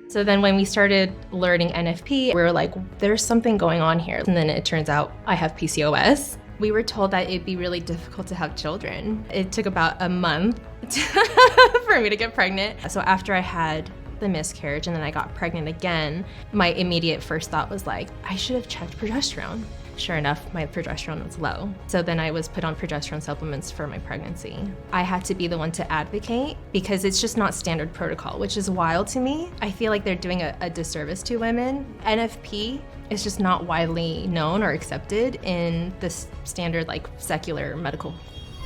So then when we started learning NFP, we were like, there's something going on here. And then it turns out I have PCOS. We were told that it'd be really difficult to have children. It took about a month for me to get pregnant. So after I had the miscarriage and then I got pregnant again, my immediate first thought was like, I should have checked progesterone. Sure enough, my progesterone was low. So then I was put on progesterone supplements for my pregnancy. I had to be the one to advocate because it's just not standard protocol, which is wild to me. I feel like they're doing a disservice to women. NFP is just not widely known or accepted in the standard like secular medical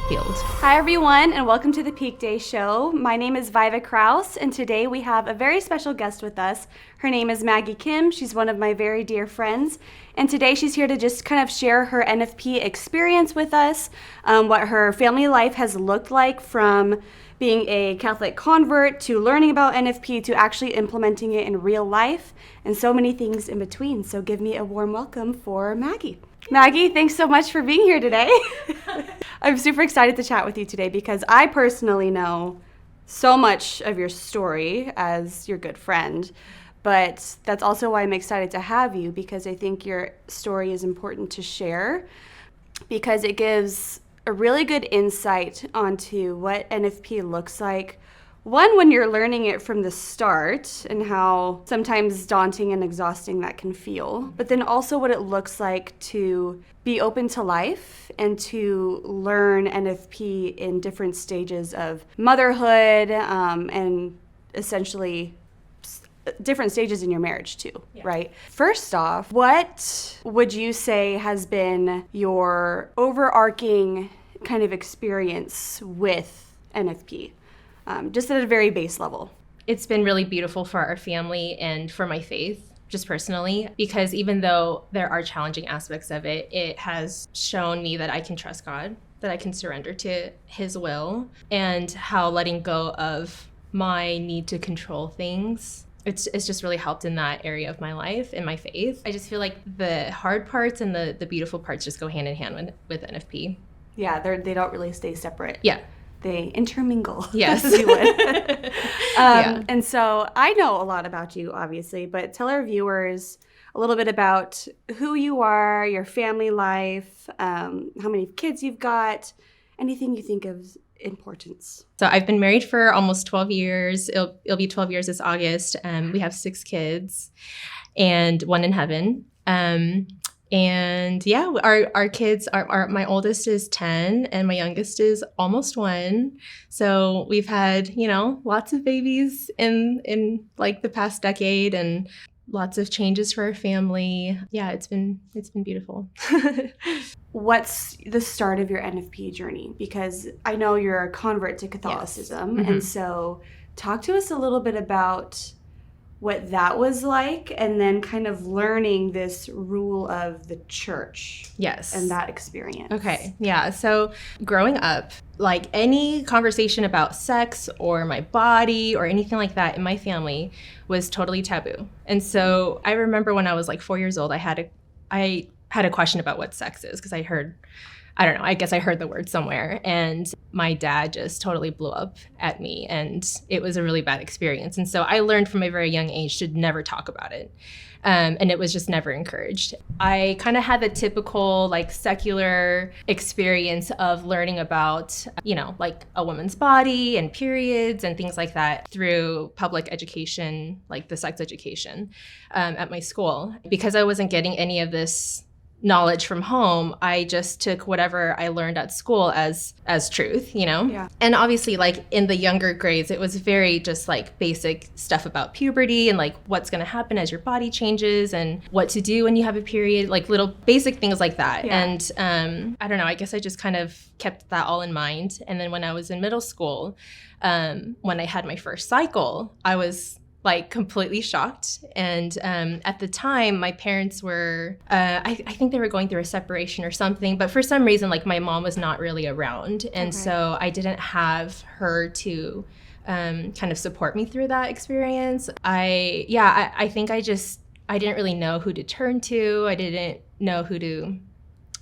field. Hi everyone, and welcome to the PeakDay Show. My name is Viva Kraus, and today we have a very special guest with us. Her name is Maggie Kim. She's one of my very dear friends, and today she's here to just kind of share her NFP experience with us, what her family life has looked like from being a Catholic convert to learning about NFP to actually implementing it in real life, and so many things in between. So give me a warm welcome for Maggie. Maggie, thanks so much for being here today. I'm super excited to chat with you today because I personally know so much of your story as your good friend, but that's also why I'm excited to have you, because I think your story is important to share because it gives a really good insight onto what NFP looks like. One, when you're learning it from the start and how sometimes daunting and exhausting that can feel, but then also what it looks like to be open to life and to learn NFP in different stages of motherhood and essentially different stages in your marriage too, right? First off, what would you say has been your overarching kind of experience with NFP? Just at a very base level. It's been really beautiful for our family and for my faith, just personally, because even though there are challenging aspects of it, it has shown me that I can trust God, that I can surrender to His will, and how letting go of my need to control things, it's just really helped in that area of my life and my faith. I just feel like the hard parts and the beautiful parts just go hand in hand with NFP. Yeah, they don't really stay separate. Yeah. They intermingle. Yes. As you would. And so I know a lot about you, obviously, but tell our viewers a little bit about who you are, your family life, how many kids you've got, anything you think of importance. So I've been married for almost 12 years. It'll be 12 years this August. We have 6 kids and one in heaven. And yeah, our kids are my oldest is 10 and my youngest is almost 1. So we've had, lots of babies in like the past decade and lots of changes for our family. Yeah, it's been beautiful. What's the start of your NFP journey? Because I know you're a convert to Catholicism. Yes. Mm-hmm. And so talk to us a little bit about what that was like, and then kind of learning this rule of the church. Yes. And that experience. Okay. Yeah. So growing up, like any conversation about sex or my body or anything like that in my family was totally taboo. And so I remember when I was like 4 years old, I had a question about what sex is because I guess I heard the word somewhere, and my dad just totally blew up at me, and it was a really bad experience. And so I learned from a very young age to never talk about it, and it was just never encouraged. I kind of had the typical like secular experience of learning about, like a woman's body and periods and things like that through public education, like the sex education at my school. Because I wasn't getting any of this knowledge from home, I just took whatever I learned at school as truth, Yeah. And obviously, like in the younger grades, it was very just like basic stuff about puberty and like what's going to happen as your body changes and what to do when you have a period, like little basic things like that. Yeah. And I don't know, I guess I just kind of kept that all in mind. And then when I was in middle school, when I had my first cycle, I was like completely shocked. And at the time, my parents were, I think they were going through a separation or something, but for some reason, like my mom was not really around. And so I didn't have her to kind of support me through that experience. I think I didn't really know who to turn to. I didn't know who to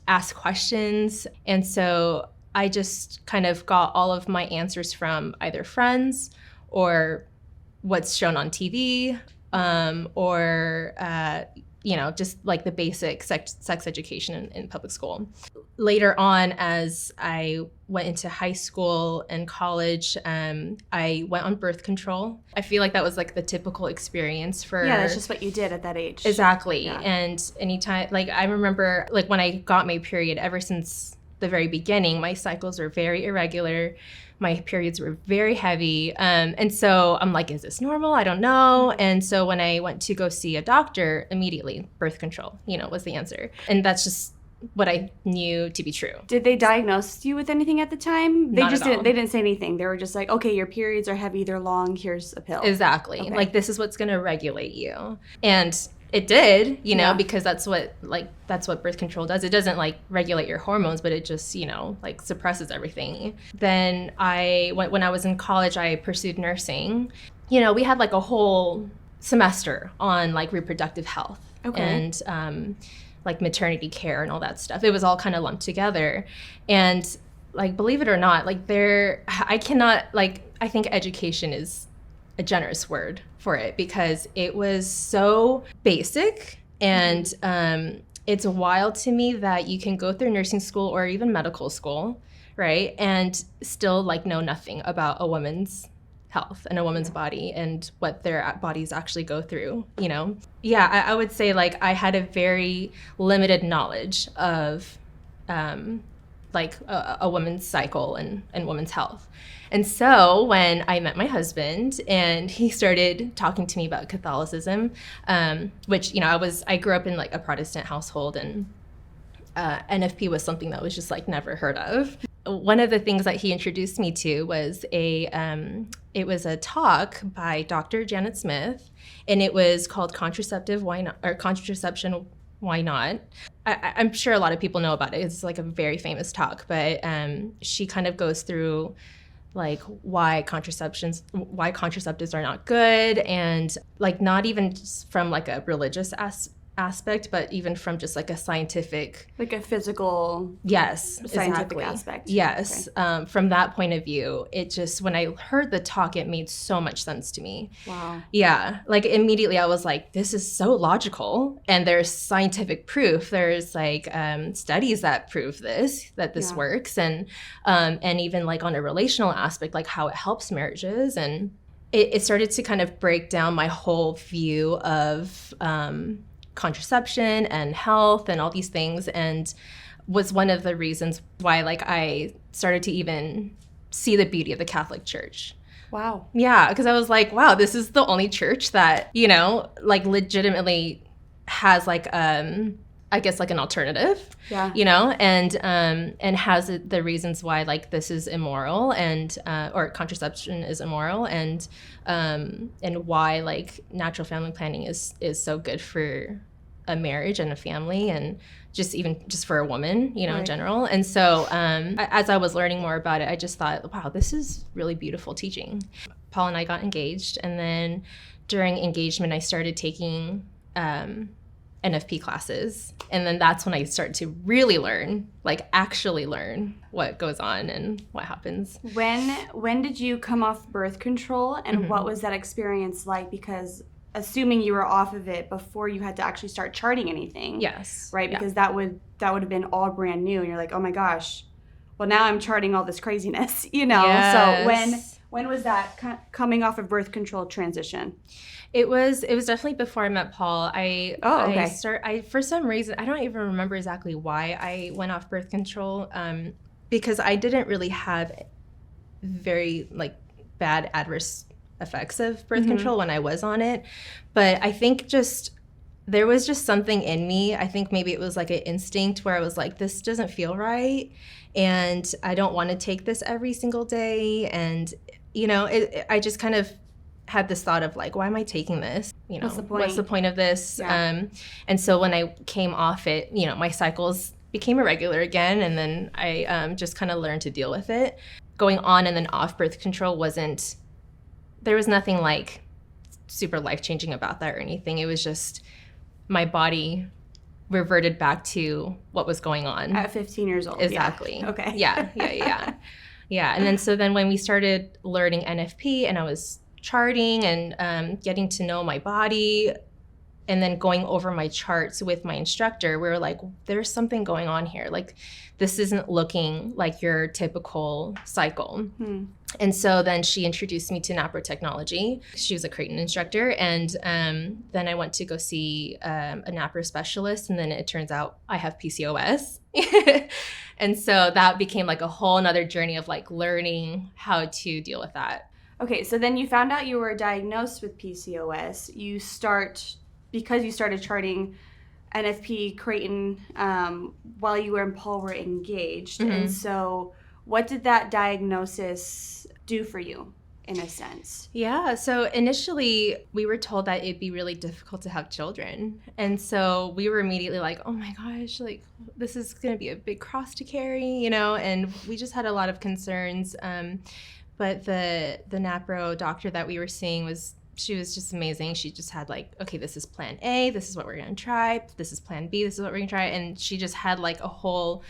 ask questions. And so I just kind of got all of my answers from either friends or what's shown on TV, or just like the basic sex education in public school. Later on, as I went into high school and college, I went on birth control. I feel like that was like the typical experience for... Yeah, that's just what you did at that age. Exactly. Yeah. And anytime, like I remember like when I got my period, ever since the very beginning, my cycles were very irregular. My periods were very heavy. And so I'm like, is this normal? I don't know. And so when I went to go see a doctor, immediately birth control, was the answer. And that's just what I knew to be true. Did they diagnose you with anything at the time? They Not just at all. didn't. They didn't say anything. They were just like, okay, your periods are heavy, they're long. Here's a pill. Exactly. Okay. Like this is what's going to regulate you. And it did, Yeah. because that's what birth control does. It doesn't like regulate your hormones, but it just, like suppresses everything. Then when I was in college, I pursued nursing. We had like a whole semester on like reproductive health. Okay. And like maternity care and all that stuff. It was all kind of lumped together. And like, believe it or not, like I think education is a generous word for it, because it was so basic. And it's wild to me that you can go through nursing school or even medical school, right, and still like know nothing about a woman's health and a woman's body and what their bodies actually go through, Yeah, I would say like I had a very limited knowledge of like a woman's cycle and woman's health. And so when I met my husband and he started talking to me about Catholicism, which, I grew up in like a Protestant household, and NFP was something that was just like never heard of. One of the things that he introduced me to was it was a talk by Dr. Janet Smith, and it was called Contraception Why Not? I'm sure a lot of people know about it. It's like a very famous talk, but she kind of goes through like why contraceptives are not good, and like not even just from like a religious aspect, but even from just like a scientific, like a physical, scientific aspect. Yes. Okay. From that point of view, it just, when I heard the talk, it made so much sense to me. Wow. Yeah. Like immediately I was like, this is so logical, and there's scientific proof. There's like studies that prove that this works. And even like on a relational aspect, like how it helps marriages. And it started to kind of break down my whole view of contraception and health and all these things, and was one of the reasons why like I started to even see the beauty of the Catholic Church. Wow. Yeah, because I was like, wow, this is the only church that, like legitimately has like I guess like an alternative. Yeah. And has the reasons why like this is immoral, and or contraception is immoral, and why like natural family planning is so good for a marriage and a family, and just for a woman, in Right. general. And so as I was learning more about it, I just thought, wow, this is really beautiful teaching. Paul and I got engaged, and then during engagement, I started taking NFP classes. And then that's when I started to really learn, like actually learn what goes on and what happens. When did you come off birth control, and what was that experience like? Because assuming you were off of it before you had to actually start charting anything. Yes. Right? Yeah. Because that would have been all brand new, and you're like, oh my gosh, well now I'm charting all this craziness, Yes. So when was that coming off of birth control transition? It was definitely before I met Paul. Okay. For some reason, I don't even remember exactly why I went off birth control, because I didn't really have very like bad adverse effects of birth control when I was on it. But I think there was just something in me. I think maybe it was like an instinct where I was like, this doesn't feel right, and I don't want to take this every single day. And I just kind of had this thought of like, why am I taking this? What's the point of this? Yeah. And so when I came off it, my cycles became irregular again, and then I just kind of learned to deal with it. Going on and then off birth control there was nothing like super life-changing about that or anything. It was just my body reverted back to what was going on. At 15 years old. Exactly. Yeah. Okay. Yeah. Yeah. And then so then when we started learning NFP and I was charting and getting to know my body and then going over my charts with my instructor, we were like, there's something going on here. Like, this isn't looking like your typical cycle. And so then she introduced me to naprotechnology. She was a Creighton instructor. And then I went to go see a napro specialist. And then it turns out I have PCOS. And so that became like a whole nother journey of like learning how to deal with that. Okay, so then you found out you were diagnosed with PCOS. Because you started charting NFP Creighton while you and Paul were engaged. And so what did that diagnosis do for you in a sense? Yeah, so initially we were told that it'd be really difficult to have children. And so we were immediately like, oh my gosh, like this is going to be a big cross to carry, and we just had a lot of concerns. But the napro doctor that we were seeing she was just amazing. She just had like, okay, this is plan A, this is what we're going to try. This is plan B, this is what we're going to try. And she just had like a whole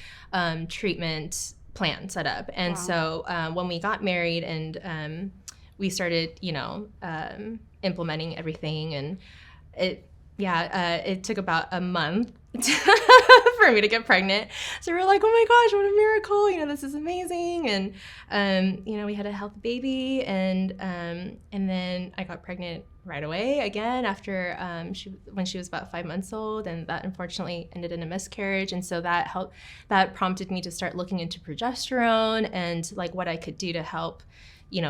treatment plan set up. And Wow. so when we got married and we started, implementing everything, and it took about a month for me to get pregnant. So we were like, oh my gosh, what a miracle. This is amazing. And, we had a healthy baby. And then I got pregnant right away again after when she was about 5 months old. And that unfortunately ended in a miscarriage. And so that prompted me to start looking into progesterone and like what I could do to help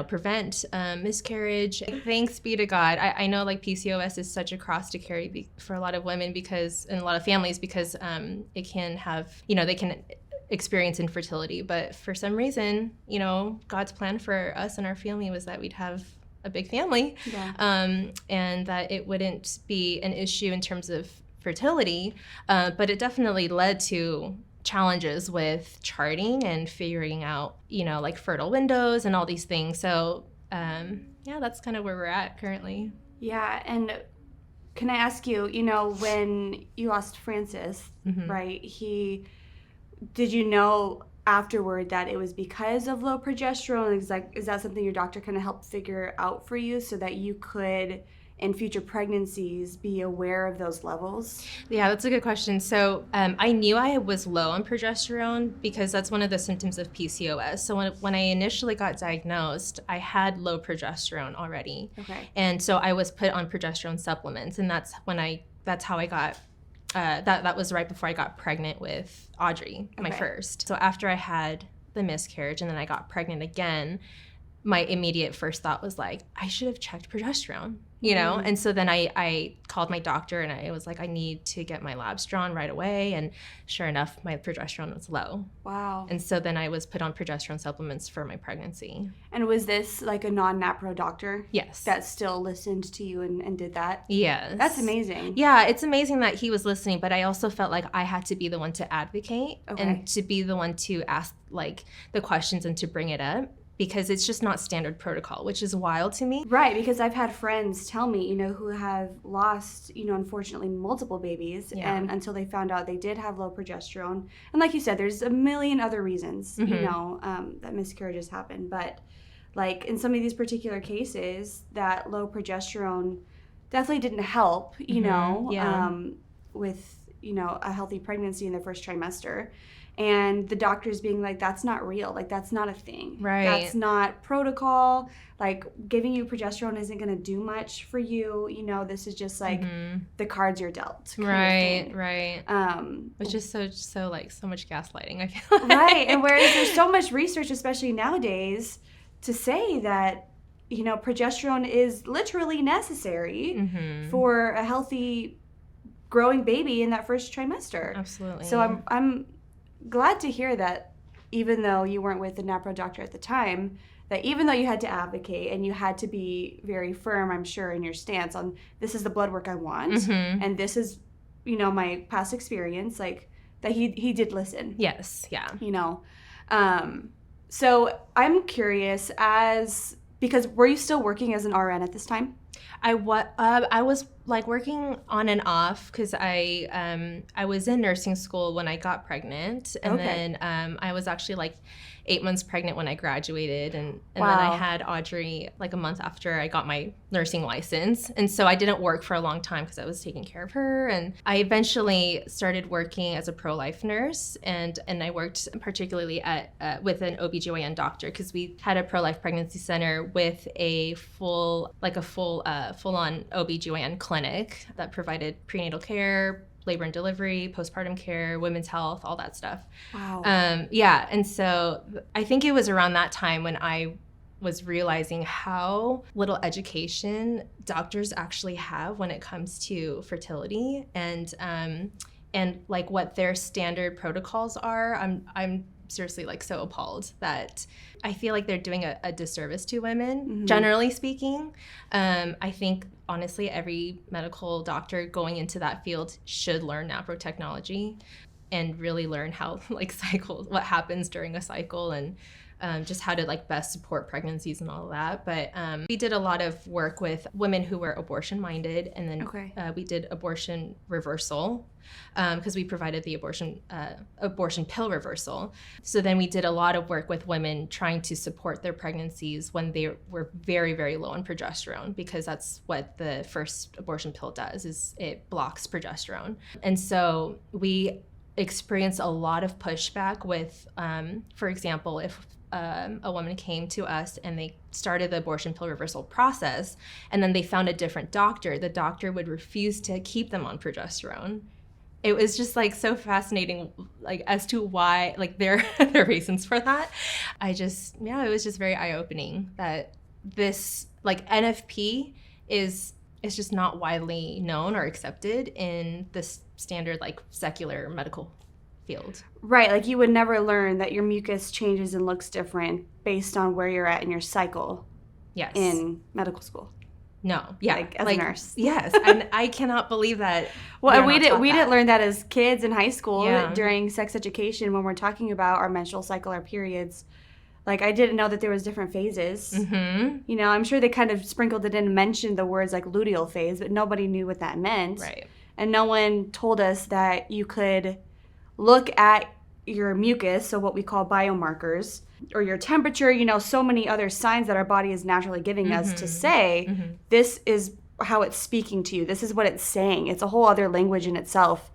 prevent miscarriage. Thanks be to God. I know like PCOS is such a cross to carry for a lot of women and a lot of families because it can have, they can experience infertility. But for some reason, God's plan for us and our family was that we'd have a big family, and that it wouldn't be an issue in terms of fertility. But it definitely led to challenges with charting and figuring out, like fertile windows and all these things. So, that's kind of where we're at currently. Yeah. And can I ask you, when you lost Francis, right, did you know afterward that it was because of low progesterone? Is that something your doctor kind of helped figure out for you so that you could in future pregnancies be aware of those levels? Yeah, that's a good question. So I knew I was low on progesterone because that's one of the symptoms of PCOS. So when I initially got diagnosed, I had low progesterone already. Okay. And so I was put on progesterone supplements, and that's how I got that was right before I got pregnant with Audrey, my first. So after I had the miscarriage and then I got pregnant again, my immediate first thought was like, I should have checked progesterone, And so then I called my doctor and I was like, I need to get my labs drawn right away. And sure enough, my progesterone was low. Wow. And so then I was put on progesterone supplements for my pregnancy. And was this like a non-napro doctor? Yes. That still listened to you and did that? Yes. That's amazing. Yeah, it's amazing that he was listening, but I also felt like I had to be the one to advocate and to be the one to ask like the questions and to bring it up, because it's just not standard protocol, which is wild to me. Right, because I've had friends tell me, who have lost, unfortunately multiple babies, and until they found out they did have low progesterone. And like you said, there's a million other reasons, that miscarriages happen. But like in some of these particular cases, that low progesterone definitely didn't help, with, a healthy pregnancy in the first trimester. And the doctors being like, that's not real. Like, that's not a thing. Right. That's not protocol. Like, giving you progesterone isn't going to do much for you. This is just like the cards you're dealt. Right. Which is so like so much gaslighting, I feel like. Right. And whereas there's so much research, especially nowadays, to say that, progesterone is literally necessary for a healthy growing baby in that first trimester. Absolutely. So I'm glad to hear that, even though you weren't with the napro doctor at the time, that even though you had to advocate and you had to be very firm, I'm sure, in your stance on this is the blood work I want, and this is, my past experience, like that he did listen. Yes, yeah. So I'm curious, because were you still working as an RN at this time? I was like working on and off because I was in nursing school when I got pregnant, and then I was actually like 8 months pregnant when I graduated, and then I had Audrey like a month after I got my nursing license. And so I didn't work for a long time because I was taking care of her. And I eventually started working as a pro-life nurse, and I worked particularly with an OBGYN doctor because we had a pro-life pregnancy center with a full-on OBGYN clinic that provided prenatal care, labor and delivery, postpartum care, women's health, all that stuff. Wow. And so I think it was around that time when I was realizing how little education doctors actually have when it comes to fertility and like what their standard protocols are. I'm seriously like so appalled that I feel like they're doing a disservice to women, generally speaking. I think honestly every medical doctor going into that field should learn naprotechnology and really learn how like what happens during a cycle, and just how to like best support pregnancies and all of that. But we did a lot of work with women who were abortion minded, and then we did abortion reversal because we provided the abortion pill reversal. So then we did a lot of work with women trying to support their pregnancies when they were very, very low on progesterone, because that's what the first abortion pill does, is it blocks progesterone. And so we experienced a lot of pushback with, for example, if a woman came to us and they started the abortion pill reversal process and then they found a different doctor, the doctor would refuse to keep them on progesterone. It was just like so fascinating, like as to why, like their reasons for that. It was just very eye-opening that this like NFP is just not widely known or accepted in this standard like secular medical field. Right, like you would never learn that your mucus changes and looks different based on where you're at in your cycle. Yes. In medical school. No, yeah, like as a nurse. Yes, and I cannot believe that. Well, we didn't learn that as kids in high school during sex education when we're talking about our menstrual cycle, our periods. Like I didn't know that there was different phases. Mm-hmm. You know, I'm sure they kind of sprinkled it in and mentioned the words like luteal phase, but nobody knew what that meant. Right. And no one told us that you could look at your mucus, so what we call biomarkers, or your temperature, you know, so many other signs that our body is naturally giving us to say, this is how it's speaking to you. This is what it's saying. It's a whole other language in itself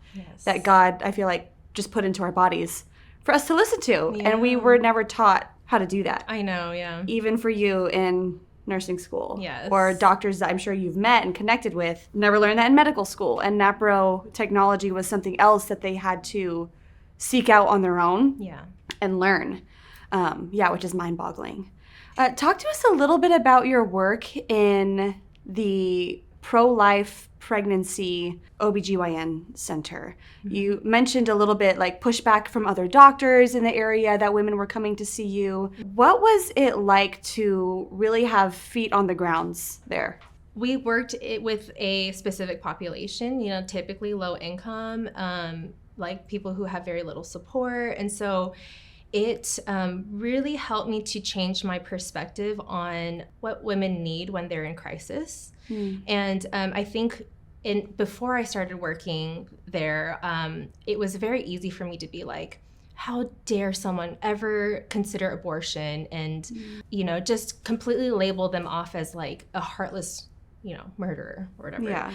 that God, I feel like, just put into our bodies for us to listen to. Yeah. And we were never taught how to do that. I know, yeah. Even for you in nursing school. Yes. Or doctors that I'm sure you've met and connected with. Never learned that in medical school. And naprotechnology was something else that they had to seek out on their own and learn. Which is mind-boggling. Talk to us a little bit about your work in the pro-life pregnancy OBGYN center. Mm-hmm. You mentioned a little bit like pushback from other doctors in the area that women were coming to see you. What was it like to really have feet on the grounds there? We worked with a specific population, you know, typically low income, like people who have very little support. And so it really helped me to change my perspective on what women need when they're in crisis. And I think before I started working there, it was very easy for me to be like, how dare someone ever consider abortion and, you know, just completely label them off as like a heartless, you know, murderer or whatever. Yeah.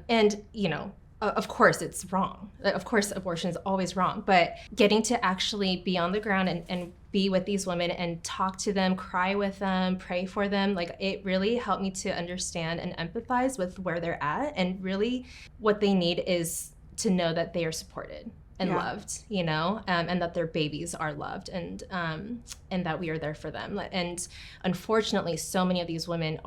And, you know, of course it's wrong. Of course abortion is always wrong, but getting to actually be on the ground and be with these women and talk to them, cry with them, pray for them, like it really helped me to understand and empathize with where they're at, and really what they need is to know that they are supported and loved, you know, and that their babies are loved, and that we are there for them. And unfortunately, so many of these women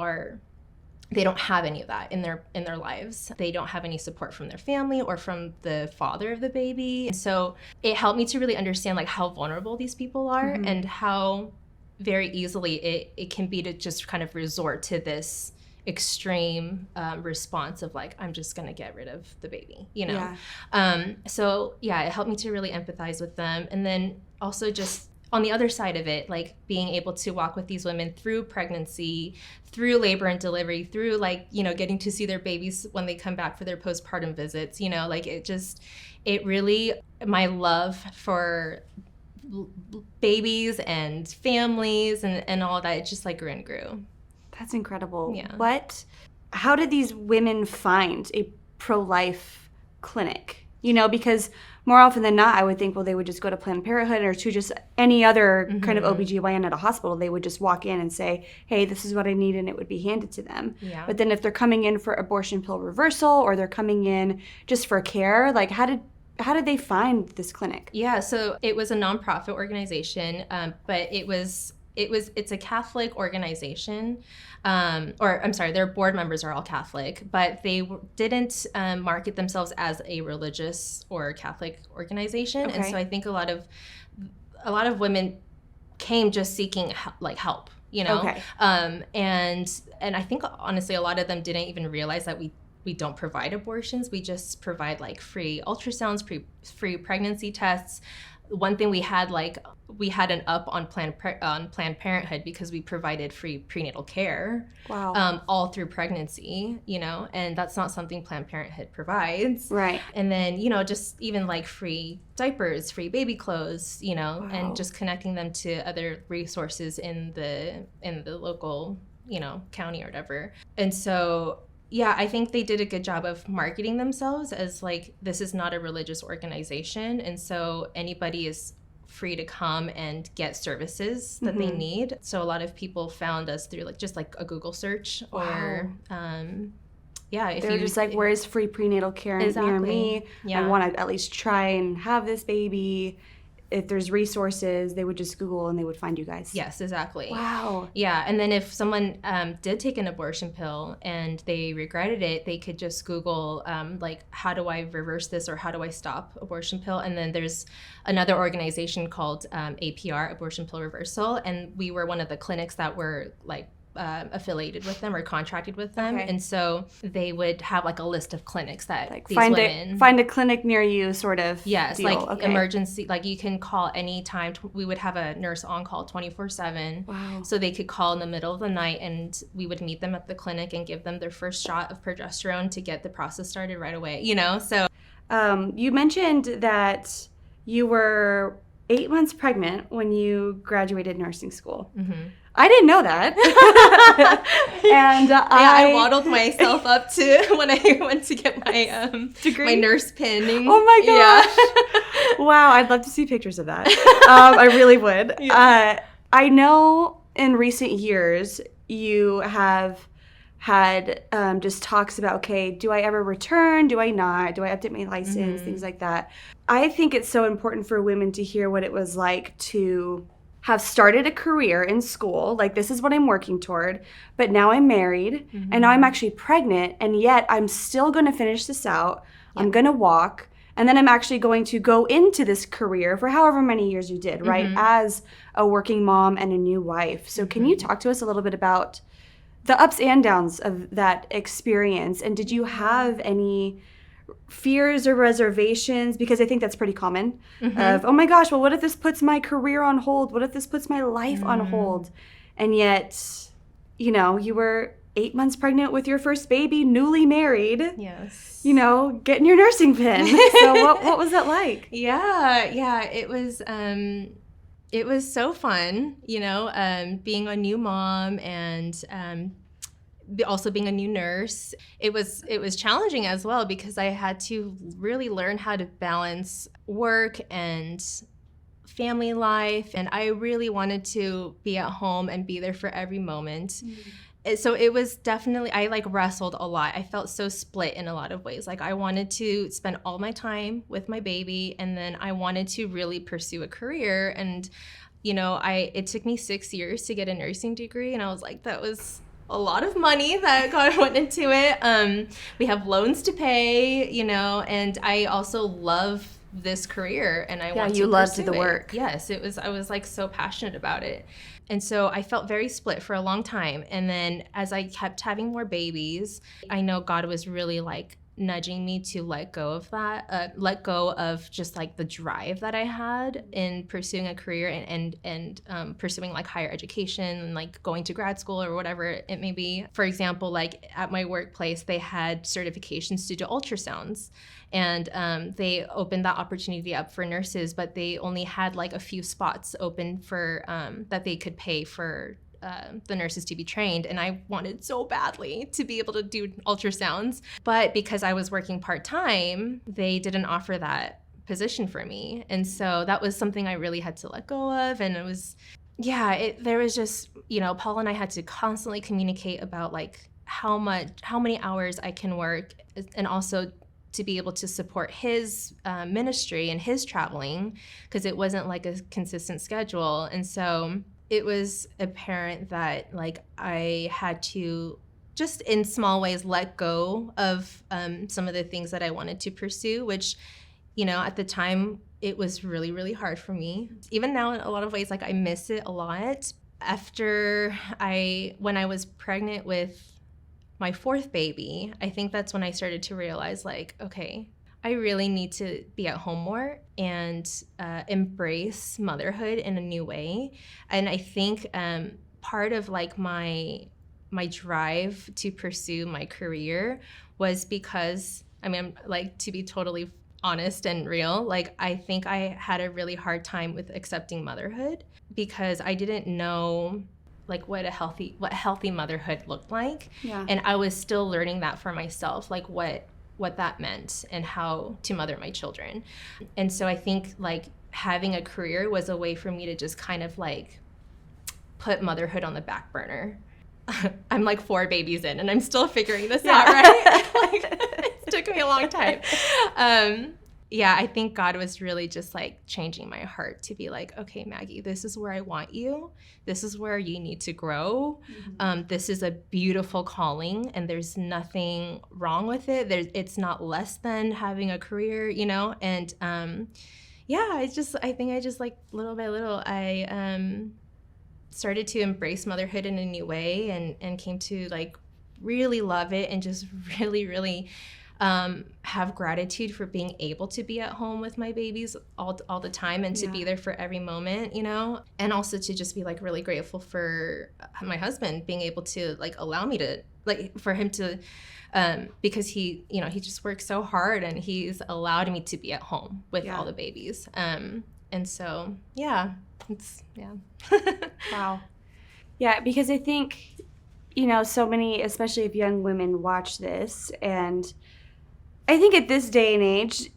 they don't have any of that in their lives. They don't have any support from their family or from the father of the baby. And so it helped me to really understand like how vulnerable these people are, and how very easily it can be to just kind of resort to this extreme response of like, I'm just gonna get rid of the baby, you know? It helped me to really empathize with them. And then also just on the other side of it, like being able to walk with these women through pregnancy, through labor and delivery, through like, getting to see their babies when they come back for their postpartum visits, like it really, my love for babies and families and all that, it just like grew and grew. That's incredible. Yeah. How did these women find a pro-life clinic? Because more often than not, I would think, well, they would just go to Planned Parenthood or to just any other kind of OBGYN at a hospital. They would just walk in and say, hey, this is what I need, and it would be handed to them. Yeah. But then if they're coming in for abortion pill reversal or they're coming in just for care, like how did they find this clinic? Yeah, so it was a nonprofit organization, but it's a Catholic organization, their board members are all Catholic, but they didn't market themselves as a religious or Catholic organization. Okay. And so I think a lot of women came just seeking help, Okay. And I think honestly a lot of them didn't even realize that we don't provide abortions. We just provide like free ultrasounds, free pregnancy tests. One thing we had an up on Planned Parenthood because we provided free prenatal care. Wow. All through pregnancy, and that's not something Planned Parenthood provides. Right. And then, just even like free diapers, free baby clothes, Wow. and just connecting them to other resources in the local, county or whatever. And so yeah, I think they did a good job of marketing themselves as like, this is not a religious organization. And so anybody is free to come and get services that they need. So a lot of people found us through just like a Google search. Wow. Or, if they're just like, where's free prenatal care near me? Yeah. I want to at least try and have this baby. If there's resources, they would just Google and they would find you guys. Yes, exactly. Wow. Yeah, and then if someone did take an abortion pill and they regretted it, they could just Google, how do I reverse this or how do I stop abortion pill? And then there's another organization called APR, Abortion Pill Reversal, and we were one of the clinics that were affiliated with them or contracted with them. Okay. And so they would have like a list of clinics that these find women... find a clinic near you sort of Yes, deal. Emergency, you can call anytime. We would have a nurse on call 24/7. Wow. So they could call in the middle of the night and we would meet them at the clinic and give them their first shot of progesterone to get the process started right away, so. You mentioned that you were 8 months pregnant when you graduated nursing school. Mm-hmm. I didn't know that. And I waddled myself up to when I went to get my degree, my nurse pin. Oh my gosh! Yeah. Wow, I'd love to see pictures of that. I really would. Yeah. I know in recent years you have had just talks about, okay, do I ever return? Do I not? Do I update my license? Things like that. I think it's so important for women to hear what it was like to have started a career in school, like this is what I'm working toward, but now I'm married and now I'm actually pregnant, and yet I'm still going to finish this out. Yeah. I'm going to walk, and then I'm actually going to go into this career for however many years you did, right, as a working mom and a new wife. So can you talk to us a little bit about the ups and downs of that experience, and did you have any fears or reservations? Because I think that's pretty common of, oh my gosh, well, what if this puts my career on hold? What if this puts my life on hold? And yet, you were 8 months pregnant with your first baby, newly married. Yes. Getting your nursing pin. So what was that like? Yeah, it was so fun, being a new mom and also being a new nurse. It was challenging as well because I had to really learn how to balance work and family life, and I really wanted to be at home and be there for every moment. So it was definitely, I wrestled a lot. I felt so split in a lot of ways. I wanted to spend all my time with my baby, and then I wanted to really pursue a career. And it took me 6 years to get a nursing degree, and I was like, that was a lot of money that God went into it. We have loans to pay, and I also love this career, and I want to loved pursue the it. work. Yes, I was so passionate about it. And so I felt very split for a long time. And then as I kept having more babies, I know God was really nudging me to let go of that, let go of just like the drive that I had in pursuing a career and pursuing like higher education and like going to grad school or whatever it may be. For example, like at my workplace, they had certifications to do ultrasounds, and they opened that opportunity up for nurses, but they only had like a few spots open for that they could pay for the nurses to be trained. And I wanted so badly to be able to do ultrasounds. But because I was working part-time, they didn't offer that position for me. And so that was something I really had to let go of. And it was, there was just, Paul and I had to constantly communicate about like how many hours I can work, and also to be able to support his ministry and his traveling, because it wasn't like a consistent schedule. And so it was apparent that like I had to just in small ways let go of some of the things that I wanted to pursue, which, at the time it was really, really hard for me. Even now in a lot of ways, like I miss it a lot. When I was pregnant with my fourth baby, I think that's when I started to realize like, okay, I really need to be at home more and embrace motherhood in a new way. And I think part of like my drive to pursue my career was because, like, to be totally honest and real, like I think I had a really hard time with accepting motherhood because I didn't know like what healthy motherhood looked like. Yeah. And I was still learning that for myself, like what that meant and how to mother my children. And so I think like having a career was a way for me to just kind of like put motherhood on the back burner. I'm like 4 babies in and I'm still figuring this out, right? Like, it took me a long time. I think God was really just like changing my heart to be like, okay, Maggie, this is where I want you. This is where you need to grow. Mm-hmm. This is a beautiful calling and there's nothing wrong with it. It's not less than having a career, And I think I just like little by little, I started to embrace motherhood in a new way and came to like really love it and just really, really have gratitude for being able to be at home with my babies all the time and to be there for every moment, and also to just be like really grateful for my husband being able to like allow me to like for him to because he he just works so hard and he's allowed me to be at home with all the babies, and so Wow. Yeah, because I think so many, especially if young women watch this, and I think at this day and age,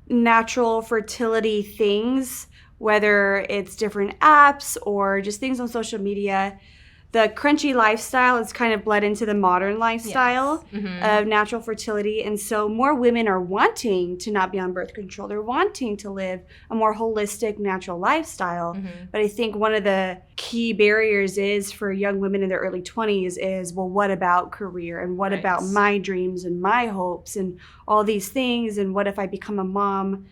natural fertility things, whether it's different apps or just things on social media, the crunchy lifestyle is kind of bled into the modern lifestyle of natural fertility. And so more women are wanting to not be on birth control. They're wanting to live a more holistic, natural lifestyle. Mm-hmm. But I think one of the key barriers is for young women in their early 20s is, well, what about career? And what about my dreams and my hopes and all these things? And what if I become a mom,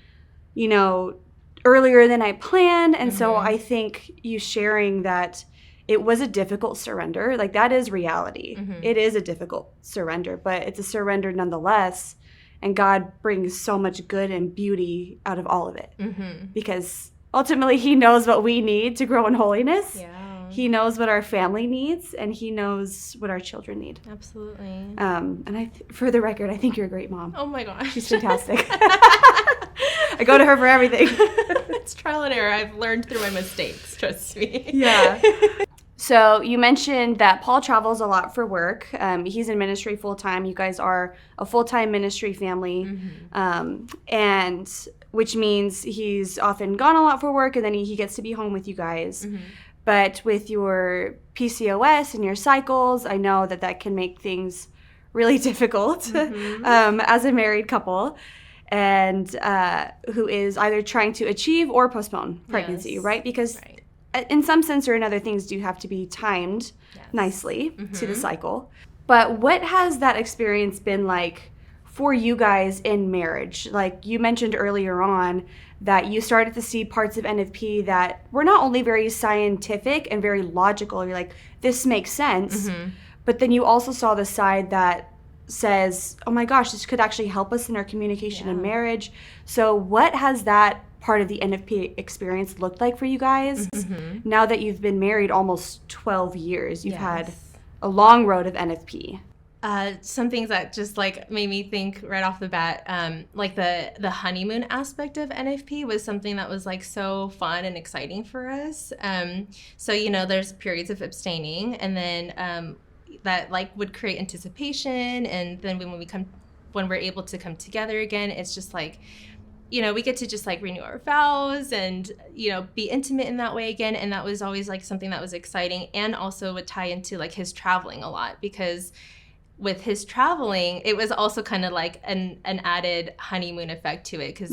earlier than I planned? And so I think you sharing that it was a difficult surrender. Like, that is reality. Mm-hmm. It is a difficult surrender, but it's a surrender nonetheless. And God brings so much good and beauty out of all of it. Mm-hmm. Because ultimately, He knows what we need to grow in holiness. Yeah. He knows what our family needs, and He knows what our children need. Absolutely. And for the record, I think you're a great mom. Oh my gosh. She's fantastic. I go to her for everything. It's trial and error. I've learned through my mistakes, trust me. Yeah. So you mentioned that Paul travels a lot for work. He's in ministry full-time. You guys are a full-time ministry family, and which means he's often gone a lot for work, and then he gets to be home with you guys. Mm-hmm. But with your PCOS and your cycles, I know that can make things really difficult as a married couple, and who is either trying to achieve or postpone pregnancy, right? Because in some sense or another, things do have to be timed nicely to the cycle. But what has that experience been like for you guys in marriage? Like you mentioned earlier on that you started to see parts of NFP that were not only very scientific and very logical. You're like, this makes sense. But then you also saw the side that says, oh my gosh, this could actually help us in our communication and marriage. So what has that part of the NFP experience looked like for you guys? Now that you've been married almost 12 years, you've had a long road of NFP. Some things that just like made me think right off the bat, like the honeymoon aspect of NFP was something that was like so fun and exciting for us. So, you know, there's periods of abstaining, and then that like would create anticipation. And then when we're able to come together again, it's just like, you know, we get to just like renew our vows and, you know, be intimate in that way again. And that was always like something that was exciting, and also would tie into like his traveling a lot, because with his traveling, it was also kind of like an added honeymoon effect to it, because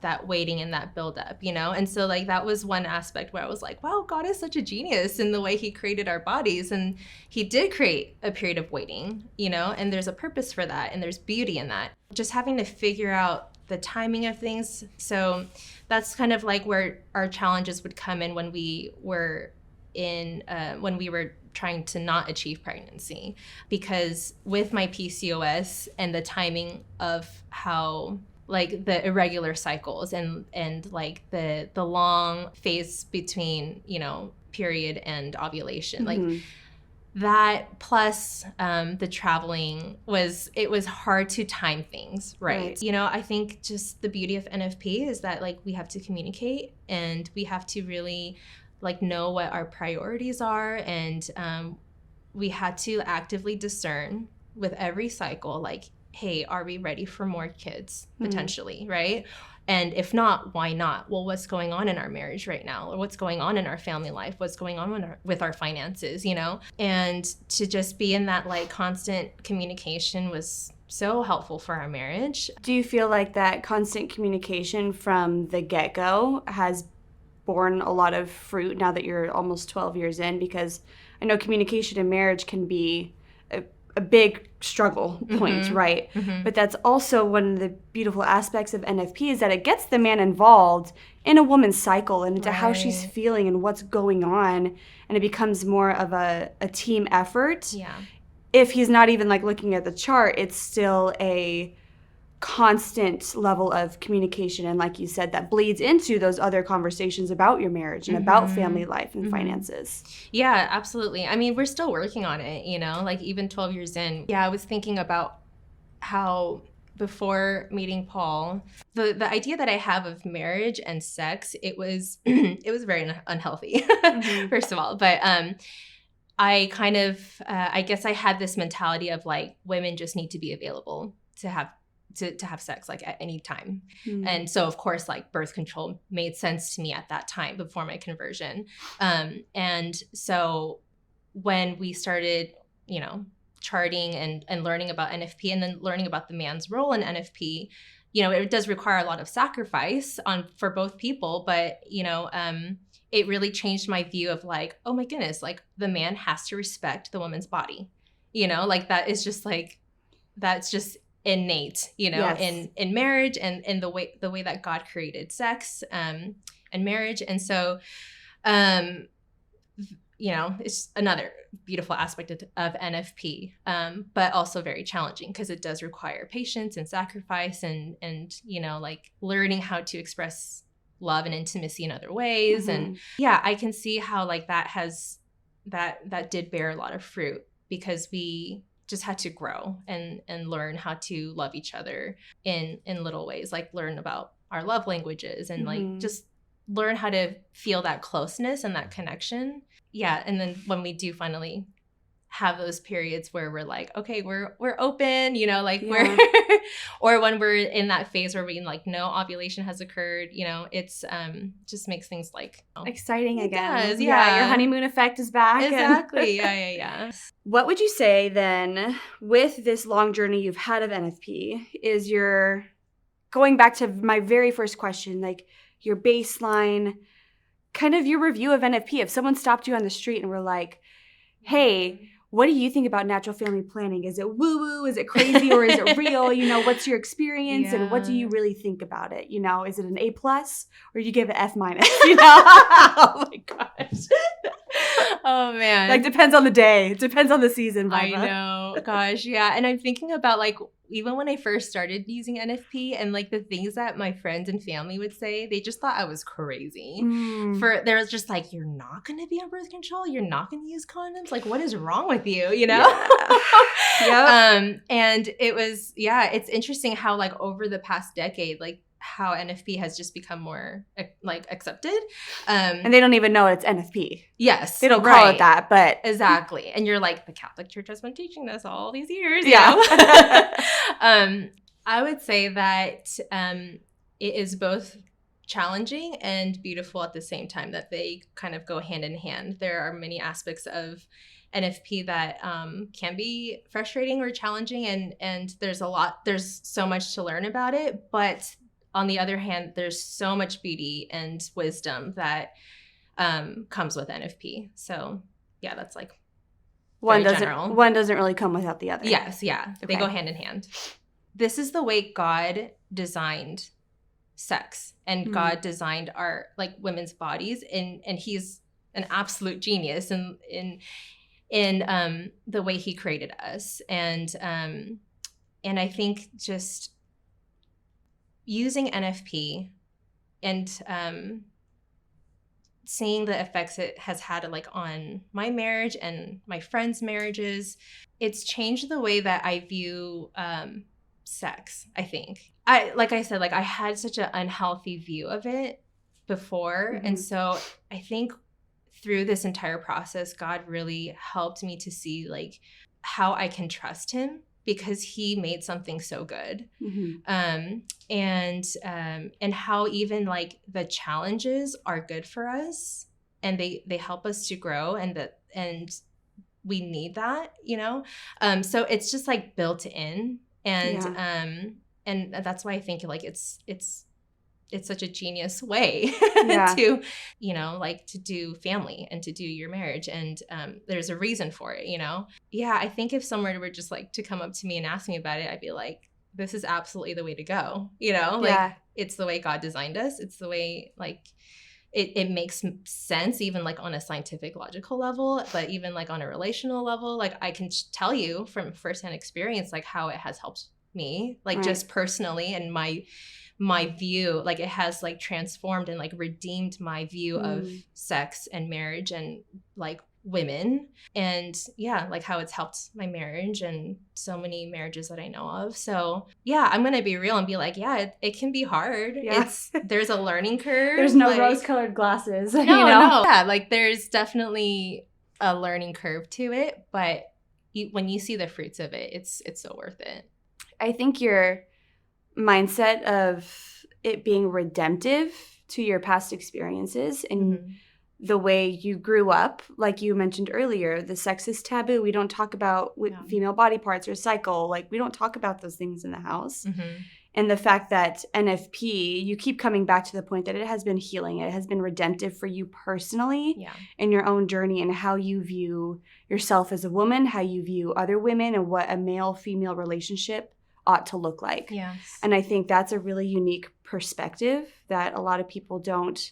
that waiting and that build up, you know? And so like that was one aspect where I was like, wow, God is such a genius in the way he created our bodies. And he did create a period of waiting, you know, and there's a purpose for that, and there's beauty in that. Just having to figure out the timing of things. So that's kind of like where our challenges would come in when we were trying to not achieve pregnancy, because with my PCOS and the timing of how like the irregular cycles and like the long phase between, you know, period and ovulation, like that plus the traveling was hard to time things right. You know, I think just the beauty of NFP is that like we have to communicate, and we have to really like know what our priorities are, and we had to actively discern with every cycle, like, hey, are we ready for more kids potentially, right? And if not, why not? Well, what's going on in our marriage right now? Or what's going on in our family life? What's going on with our finances, you know? And to just be in that like constant communication was so helpful for our marriage. Do you feel like that constant communication from the get-go has borne a lot of fruit now that you're almost 12 years in? Because I know communication in marriage can be a big struggle point, right? But that's also one of the beautiful aspects of NFP, is that it gets the man involved in a woman's cycle and into how she's feeling and what's going on, and it becomes more of a team effort. If he's not even like looking at the chart, it's still a constant level of communication, and like you said, that bleeds into those other conversations about your marriage and about family life and finances. Yeah, absolutely. I mean, we're still working on it, you know, like even 12 years in. Yeah, I was thinking about how before meeting Paul, the idea that I have of marriage and sex, it was it was very unhealthy, first of all. But I kind of I guess I had this mentality of like women just need to be available to have sex like at any time. And so of course like birth control made sense to me at that time before my conversion. And so when we started, you know, charting and learning about NFP, and then learning about the man's role in NFP, you know, it does require a lot of sacrifice for both people, but you know, it really changed my view of like, oh my goodness, like the man has to respect the woman's body, you know, like that is just like, that's just innate, you know, in marriage and in the way that God created sex and marriage. And so you know, it's another beautiful aspect of NFP, but also very challenging because it does require patience and sacrifice and you know, like learning how to express love and intimacy in other ways. And yeah, I can see how like that did bear a lot of fruit, because we just had to grow and learn how to love each other in little ways, like learn about our love languages and like just learn how to feel that closeness and that connection. Yeah. And then when we do finally have those periods where we're like, okay, we're open, you know, like we're, or when we're in that phase where we like no ovulation has occurred, you know, it's just makes things like exciting again. Does, yeah. Your honeymoon effect is back. Exactly. Yeah. What would you say then with this long journey you've had of NFP is your, going back to my very first question, like your baseline, kind of your review of NFP. If someone stopped you on the street and were like, hey, what do you think about natural family planning? Is it woo-woo? Is it crazy? Or is it real? You know, what's your experience and what do you really think about it? You know, is it an A+ or you give it F-? You know? Oh my gosh. Oh man. Like, depends on the day. Depends on the season, I Viva. know. Gosh, yeah. And I'm thinking about like even when I first started using NFP and like the things that my friends and family would say, they just thought I was crazy. There was just like, you're not gonna be on birth control, you're not gonna use condoms. Like, what is wrong with you? You know? Yeah. Yep. And it was, yeah, it's interesting how like over the past decade, like how NFP has just become more like accepted. And they don't even know it's NFP. Yes. They don't call it that, but. Exactly. And you're like, the Catholic Church has been teaching this all these years. Yeah. I would say that it is both challenging and beautiful at the same time, that they kind of go hand in hand. There are many aspects of NFP that can be frustrating or challenging, and there's so much to learn about it. But on the other hand, there's so much beauty and wisdom that comes with NFP. So yeah, that's like one general. One doesn't really come without the other. Yes, yeah. Okay. They go hand in hand. This is the way God designed sex, and God designed our like women's bodies, and he's an absolute genius in the way he created us. And I think just using NFP and seeing the effects it has had like on my marriage and my friends' marriages, it's changed the way that I view sex. I think like I said, like I had such an unhealthy view of it before, and so I think through this entire process, God really helped me to see like how I can trust him, because he made something so good. And how even like the challenges are good for us, and they help us to grow, and we need that, you know? So it's just like built in, and that's why I think like it's such a genius way to, you know, like to do family and to do your marriage. And there's a reason for it, you know? Yeah, I think if someone were just like to come up to me and ask me about it, I'd be like, this is absolutely the way to go, you know? Like it's the way God designed us. It's the way like it makes sense, even like on a scientific, logical level, but even like on a relational level. Like I can tell you from firsthand experience, like how it has helped me, like just personally, and my view, like it has like transformed and like redeemed my view of sex and marriage and like women, and yeah, like how it's helped my marriage and so many marriages that I know of. So yeah, I'm gonna be real and be like, yeah, it can be hard. There's a learning curve. There's no like, rose-colored glasses. No, you know? no. Yeah, like there's definitely a learning curve to it, but when you see the fruits of it, it's so worth it. I think your mindset of it being redemptive to your past experiences and the way you grew up, like you mentioned earlier, the sex is taboo. We don't talk about female body parts or cycle. Like we don't talk about those things in the house. And the fact that NFP, you keep coming back to the point that it has been healing. It has been redemptive for you personally in your own journey, and how you view yourself as a woman, how you view other women, and what a male-female relationship ought to look like. Yes. And I think that's a really unique perspective that a lot of people don't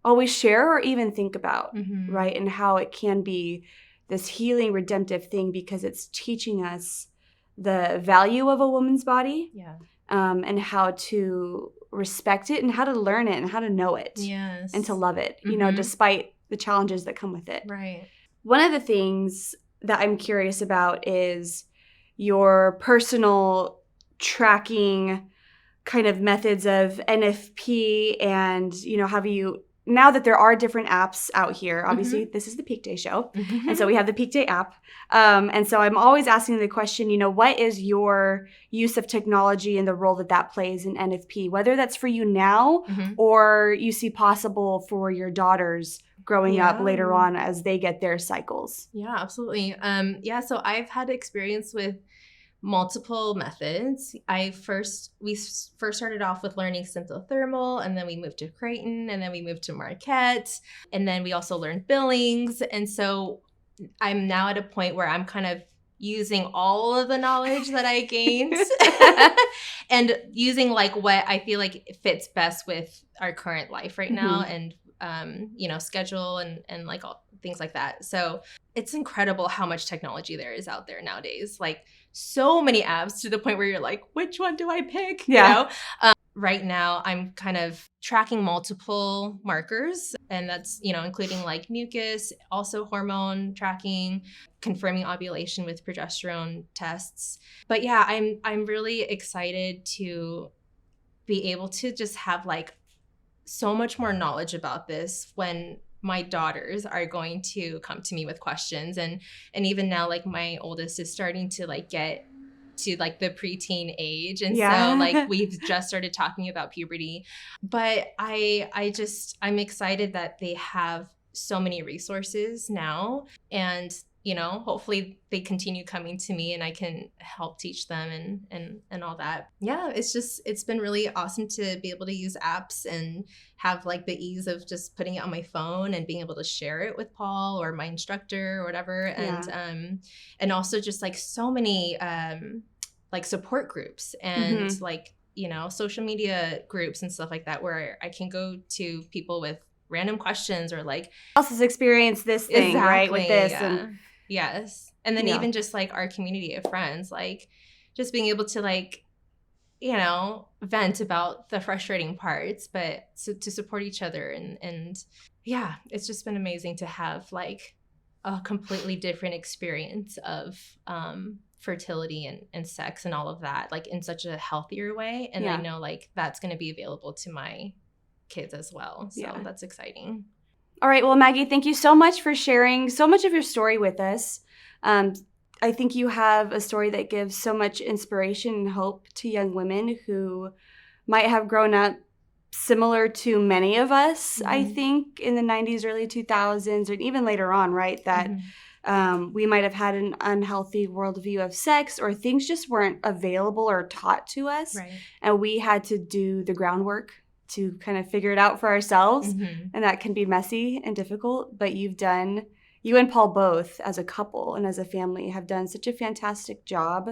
always share or even think about, right? And how it can be this healing, redemptive thing, because it's teaching us the value of a woman's body, and how to respect it and how to learn it and how to know it, and to love it, you know, despite the challenges that come with it. Right. One of the things that I'm curious about is your personal tracking kind of methods of NFP, and, you know, have you, now that there are different apps out here, obviously this is the PeakDay show, and so we have the PeakDay app, and so I'm always asking the question, you know, what is your use of technology and the role that plays in NFP, whether that's for you now or you see possible for your daughters growing up later on as they get their cycles. Yeah, absolutely. So I've had experience with multiple methods. We first started off with learning symptothermal, and then we moved to Creighton, and then we moved to Marquette, and then we also learned Billings. And so I'm now at a point where I'm kind of using all of the knowledge that I gained and using like what I feel like fits best with our current life right now, and schedule and like all things like that. So it's incredible how much technology there is out there nowadays. Like so many apps to the point where you're like, which one do I pick? Yeah. Right now, I'm kind of tracking multiple markers, and that's, including like mucus, also hormone tracking, confirming ovulation with progesterone tests. But yeah, I'm really excited to be able to just have like so much more knowledge about this when my daughters are going to come to me with questions. And even now, like my oldest is starting to like get to like the preteen age. And so like we've just started talking about puberty. But I'm excited that they have so many resources now. And hopefully they continue coming to me and I can help teach them and all that. Yeah, it's been really awesome to be able to use apps and have like the ease of just putting it on my phone and being able to share it with Paul or my instructor or whatever. And also just like so many like support groups and like, social media groups and stuff like that where I can go to people with random questions or like else has experienced this thing, right? With this. Yeah. And yes. And then even just like our community of friends, like just being able to like, vent about the frustrating parts, but to support each other. And yeah, it's just been amazing to have like a completely different experience of fertility and sex and all of that, like in such a healthier way. And I know like that's going to be available to my kids as well. So that's exciting. All right. Well, Maggie, thank you so much for sharing so much of your story with us. I think you have a story that gives so much inspiration and hope to young women who might have grown up similar to many of us, I think, in the 90s, early 2000s, and even later on, right? That we might have had an unhealthy worldview of sex, or things just weren't available or taught to us. Right. And we had to do the groundwork to kind of figure it out for ourselves. And that can be messy and difficult, but you and Paul both as a couple and as a family have done such a fantastic job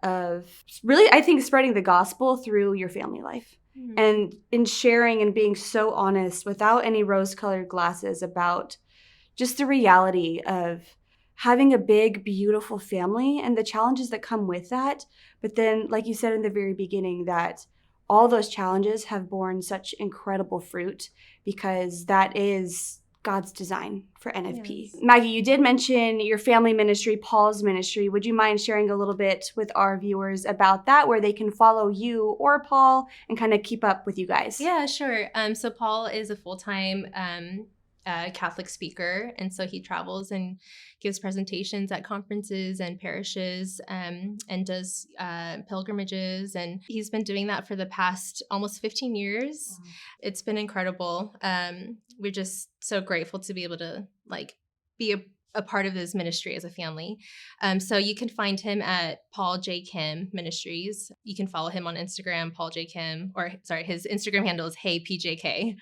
of really, I think, spreading the gospel through your family life and in sharing and being so honest without any rose-colored glasses about just the reality of having a big, beautiful family and the challenges that come with that. But then, like you said in the very beginning, that all those challenges have borne such incredible fruit because that is God's design for NFP. Yes. Maggie, you did mention your family ministry, Paul's ministry. Would you mind sharing a little bit with our viewers about that, where they can follow you or Paul and kind of keep up with you guys? Yeah, sure. So Paul is a full-time Catholic speaker, and so he travels and gives presentations at conferences and parishes and does pilgrimages, and he's been doing that for the past almost 15 years. Wow. It's been incredible. We're just so grateful to be able to like be a part of his ministry as a family. So you can find him at Paul J. Kim Ministries. You can follow him on Instagram, Paul J. Kim, his Instagram handle is HeyPJK.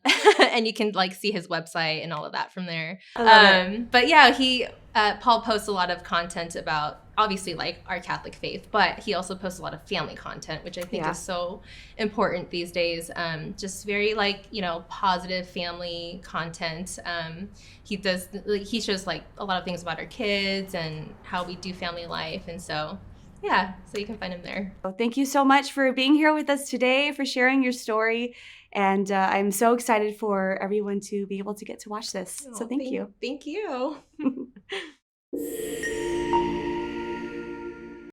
And you can like see his website and all of that from there. But yeah, Paul posts a lot of content about obviously like our Catholic faith, but he also posts a lot of family content, which I think is so important these days. Just very like, positive family content. He shows like a lot of things about our kids and how we do family life. And so you can find him there. Well, thank you so much for being here with us today, for sharing your story. And I'm so excited for everyone to be able to get to watch this. So thank you. Thank you.